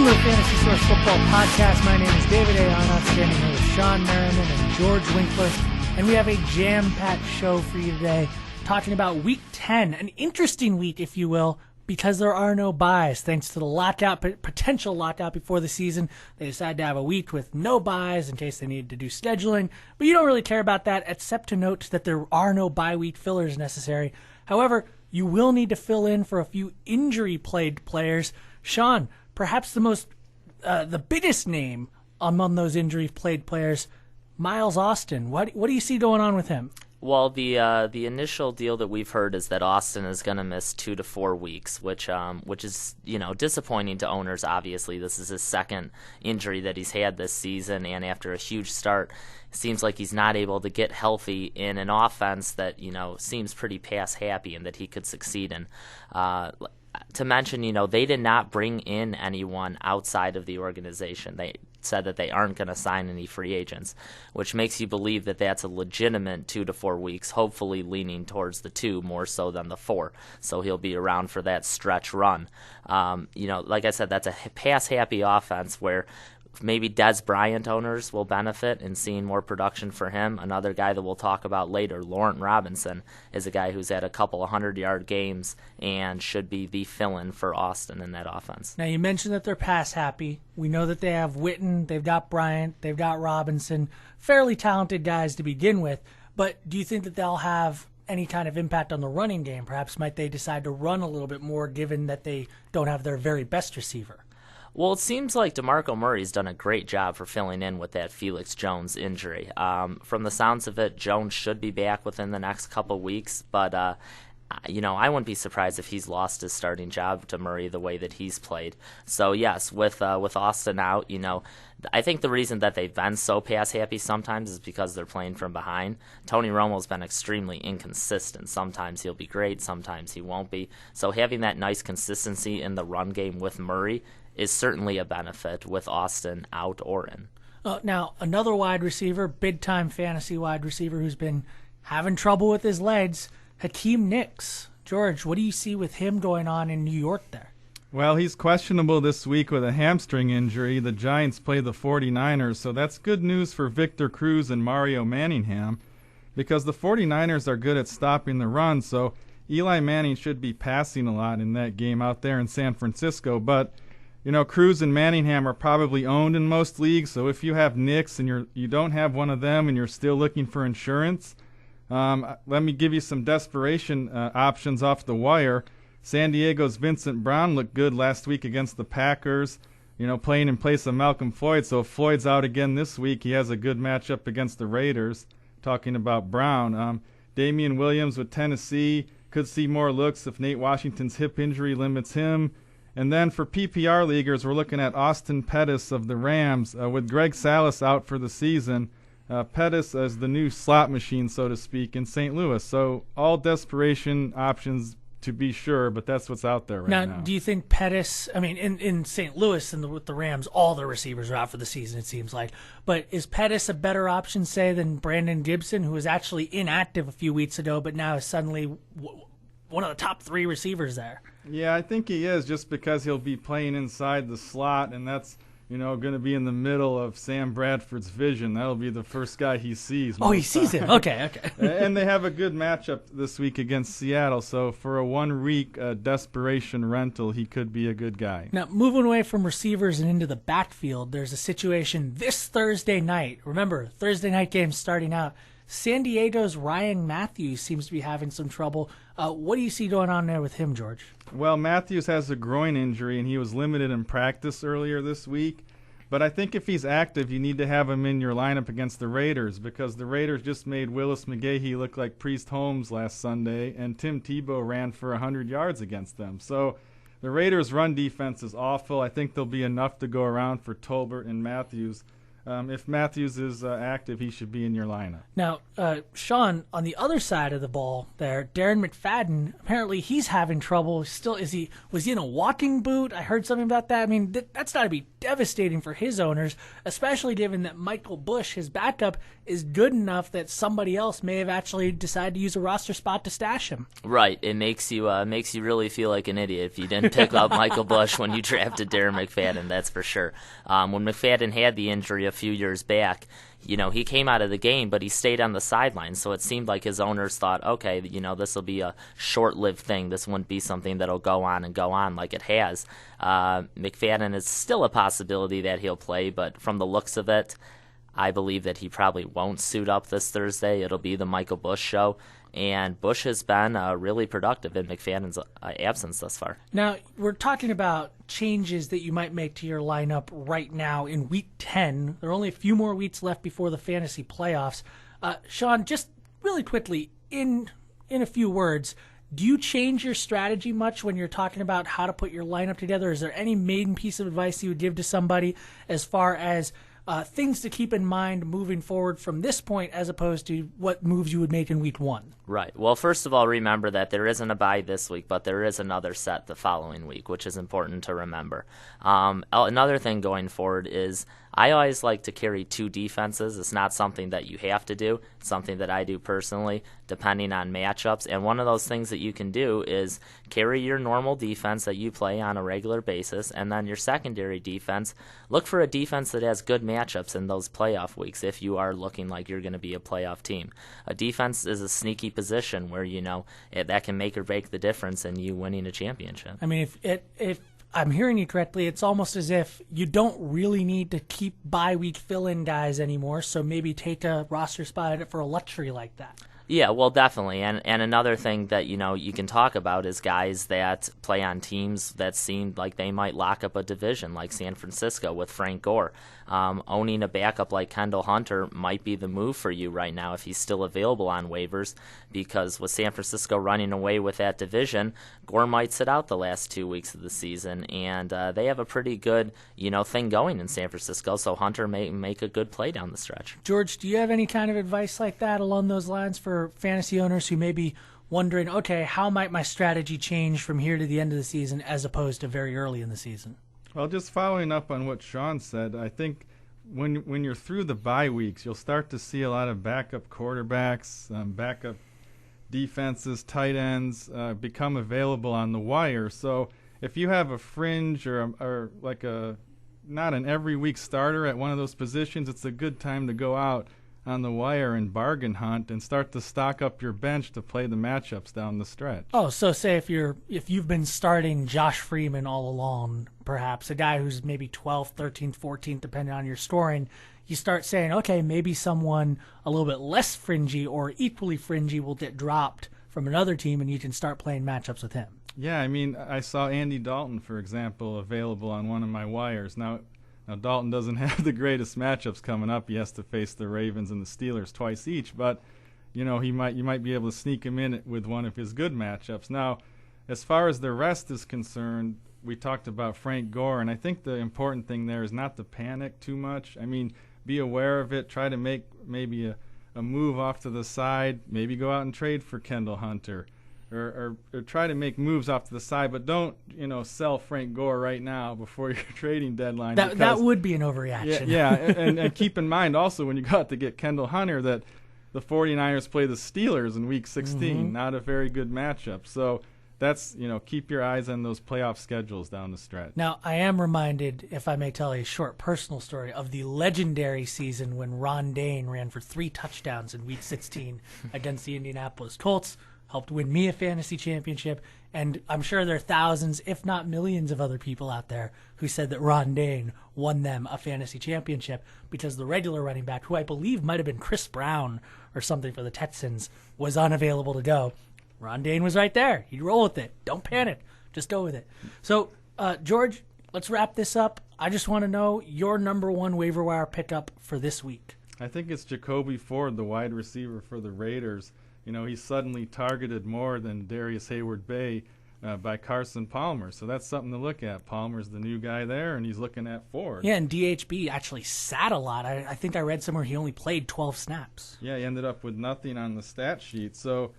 to the Fantasy Source Football Podcast. My name is David A. Arnott, standing here with Sean Merriman and George Winkler. And we have a jam-packed show for you today, talking about Week 10, an interesting week, if you will, because there are no buys. Thanks to the lockout, potential lockout before the season, they decided to have a week with no buys in case they needed to do scheduling. But you don't really care about that, except to note that there are no bye week fillers necessary. However, you will need to fill in for a few injury-plagued players. Sean, perhaps the biggest name among those injury-plagued players, Miles Austin. What do you see going on with him? Well, the initial deal that we've heard is that Austin is going to miss 2 to 4 weeks, which is disappointing to owners. Obviously, this is his second injury that he's had this season, and after a huge start, it seems like he's not able to get healthy in an offense that seems pretty pass happy and that he could succeed in. To mention, they did not bring in anyone outside of the organization. They said that they aren't going to sign any free agents, which makes you believe that that's a legitimate 2 to 4 weeks, hopefully leaning towards the 2 more so than the 4. So he'll be around for that stretch run. Like I said, that's a pass-happy offense where maybe Dez Bryant owners will benefit in seeing more production for him. Another guy that we'll talk about later, Laurent Robinson, is a guy who's had a couple of 100-yard games and should be the fill-in for Austin in that offense. Now, you mentioned that they're pass-happy. We know that they have Witten, they've got Bryant, they've got Robinson, fairly talented guys to begin with. But do you think that they'll have any kind of impact on the running game? Perhaps might they decide to run a little bit more given that they don't have their very best receiver? Well, it seems like DeMarco Murray's done a great job for filling in with that Felix Jones injury. From the sounds of it, Jones should be back within the next couple weeks, but I wouldn't be surprised if he's lost his starting job to Murray the way that he's played. So yes, with Austin out, I think the reason that they've been so pass happy sometimes is because they're playing from behind. Tony Romo's been extremely inconsistent. Sometimes he'll be great, sometimes he won't be. So having that nice consistency in the run game with Murray is certainly a benefit with Austin out or in. Now, another wide receiver, big-time fantasy wide receiver who's been having trouble with his legs, Hakeem Nicks. George, what do you see with him going on in New York there? Well, he's questionable this week with a hamstring injury. The Giants play the 49ers, so that's good news for Victor Cruz and Mario Manningham because the 49ers are good at stopping the run, so Eli Manning should be passing a lot in that game out there in San Francisco, but Cruz and Manningham are probably owned in most leagues, so if you have Nicks and you don't have one of them and you're still looking for insurance, let me give you some desperation options off the wire. San Diego's Vincent Brown looked good last week against the Packers, playing in place of Malcolm Floyd, so if Floyd's out again this week, he has a good matchup against the Raiders, talking about Brown. Damian Williams with Tennessee could see more looks if Nate Washington's hip injury limits him. And then for PPR leaguers, we're looking at Austin Pettis of the Rams. With Greg Salas out for the season, Pettis is the new slot machine, so to speak, in St. Louis. So all desperation options to be sure, but that's what's out there right now. Now, do you think Pettis, in St. Louis and with the Rams, all the receivers are out for the season, it seems like. But is Pettis a better option, say, than Brandon Gibson, who was actually inactive a few weeks ago, but now is suddenly one of the top 3 receivers there? Yeah, I think he is, just because he'll be playing inside the slot, and that's going to be in the middle of Sam Bradford's vision. That'll be the first guy he sees. Oh, he sees him. Okay. And they have a good matchup this week against Seattle, so for a 1-week desperation rental, he could be a good guy. Now, moving away from receivers and into the backfield, there's a situation this Thursday night. Remember, Thursday night games starting out. San Diego's Ryan Matthews seems to be having some trouble. What do you see going on there with him, George? Well, Matthews has a groin injury, and he was limited in practice earlier this week. But I think if he's active, you need to have him in your lineup against the Raiders because the Raiders just made Willis McGahee look like Priest Holmes last Sunday, and Tim Tebow ran for 100 yards against them. So the Raiders' run defense is awful. I think there'll be enough to go around for Tolbert and Matthews. if Matthews is active, he should be in your lineup. Now, Sean, on the other side of the ball there, Darren McFadden, apparently he's having trouble. Was he in a walking boot? I heard something about that. I mean, that's got to be devastating for his owners, especially given that Michael Busch, his backup, is good enough that somebody else may have actually decided to use a roster spot to stash him. Right. It makes you really feel like an idiot if you didn't pick up Michael Busch when you drafted Darren McFadden, that's for sure. When McFadden had the injury a few years back, he came out of the game, but he stayed on the sidelines. So it seemed like his owners thought, okay, this will be a short-lived thing. This wouldn't be something that'll go on like it has. McFadden is still a possibility that he'll play, but from the looks of it, I believe that he probably won't suit up this Thursday. It'll be the Michael Busch show. And Busch has been really productive in McFadden's absence thus far. Now, we're talking about changes that you might make to your lineup right now in Week 10. There are only a few more weeks left before the fantasy playoffs. Sean, just really quickly, in a few words, do you change your strategy much when you're talking about how to put your lineup together? Is there any main piece of advice you would give to somebody as far as things to keep in mind moving forward from this point as opposed to what moves you would make in Week 1? Right. Well, first of all, remember that there isn't a bye this week, but there is another set the following week, which is important to remember. Another thing going forward is I always like to carry two defenses. It's not something that you have to do. It's something that I do personally, depending on matchups. And one of those things that you can do is carry your normal defense that you play on a regular basis, and then your secondary defense. Look for a defense that has good matchups in those playoff weeks if you are looking like you're going to be a playoff team. A defense is a sneaky position where, that can make or break the difference in you winning a championship. I mean, if I'm hearing you correctly, it's almost as if you don't really need to keep bye-week fill-in guys anymore, so maybe take a roster spot for a luxury like that. Yeah, well, definitely. And another thing that, you can talk about is guys that play on teams that seem like they might lock up a division, like San Francisco with Frank Gore. Owning a backup like Kendall Hunter might be the move for you right now if he's still available on waivers, because with San Francisco running away with that division, Gore might sit out the last 2 weeks of the season, and they have a pretty good, thing going in San Francisco, so Hunter may make a good play down the stretch. George, do you have any kind of advice like that along those lines for fantasy owners who may be wondering, okay, how might my strategy change from here to the end of the season as opposed to very early in the season? Well, just following up on what Sean said, I think when you're through the bye weeks, you'll start to see a lot of backup quarterbacks, backup defenses, tight ends become available on the wire. So if you have a fringe or like a not an every week starter at one of those positions, it's a good time to go out on the wire and bargain hunt and start to stock up your bench to play the matchups down the stretch. Oh, so say if you've been starting Josh Freeman all along, perhaps a guy who's maybe 12th, 13th, 14th, depending on your scoring, you start saying, okay, maybe someone a little bit less fringy or equally fringy will get dropped from another team, and you can start playing matchups with him. Yeah, I mean, I saw Andy Dalton, for example, available on one of my wires. Now Dalton doesn't have the greatest matchups coming up. He has to face the Ravens and the Steelers twice each, but you might be able to sneak him in with one of his good matchups. Now, as far as the rest is concerned, we talked about Frank Gore, and I think the important thing there is not to panic too much. I mean, be aware of it. Try to make maybe a move off to the side. Maybe go out and trade for Kendall Hunter. Or try to make moves off to the side, but don't sell Frank Gore right now before your trading deadline. That would be an overreaction. Yeah, and keep in mind also when you go out to get Kendall Hunter that the 49ers play the Steelers in Week 16, not a very good matchup. So that's keep your eyes on those playoff schedules down the stretch. Now I am reminded, if I may tell a short personal story, of the legendary season when Ron Dane ran for 3 touchdowns in Week 16 against the Indianapolis Colts. Helped win me a fantasy championship, and I'm sure there are thousands, if not millions, of other people out there who said that Ron Dane won them a fantasy championship because the regular running back, who I believe might have been Chris Brown or something for the Texans, was unavailable to go. Ron Dane was right there. He'd roll with it. Don't panic. Just go with it. So, George, let's wrap this up. I just want to know your number one waiver wire pickup for this week. I think it's Jacoby Ford, the wide receiver for the Raiders. He's suddenly targeted more than Darius Hayward-Bay by Carson Palmer. So that's something to look at. Palmer's the new guy there, and he's looking at Ford. Yeah, and DHB actually sat a lot. I think I read somewhere he only played 12 snaps. Yeah, he ended up with nothing on the stat sheet. So,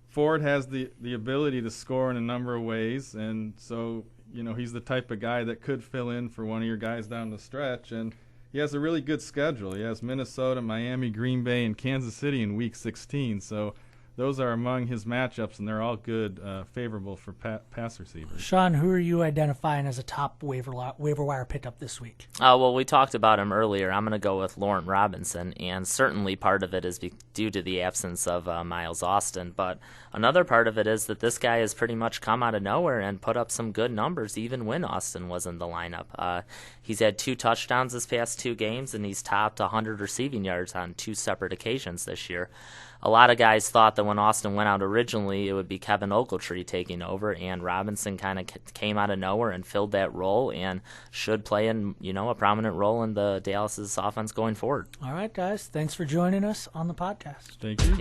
Ford has the ability to score in a number of ways, and so, he's the type of guy that could fill in for one of your guys down the stretch, and he has a really good schedule. He has Minnesota, Miami, Green Bay, and Kansas City in Week 16, so those are among his matchups, and they're all good, favorable for pass receivers. Sean, who are you identifying as a top waiver wire pickup this week? Well, we talked about him earlier. I'm going to go with Laurent Robinson, and certainly part of it is due to the absence of Miles Austin. But another part of it is that this guy has pretty much come out of nowhere and put up some good numbers, even when Austin was in the lineup. He's had 2 touchdowns this past 2 games, and he's topped 100 receiving yards on 2 separate occasions this year. A lot of guys thought that when Austin went out originally, it would be Kevin Ogletree taking over, and Robinson kind of came out of nowhere and filled that role and should play a prominent role in the Dallas's offense going forward. All right, guys. Thanks for joining us on the podcast. Thank you.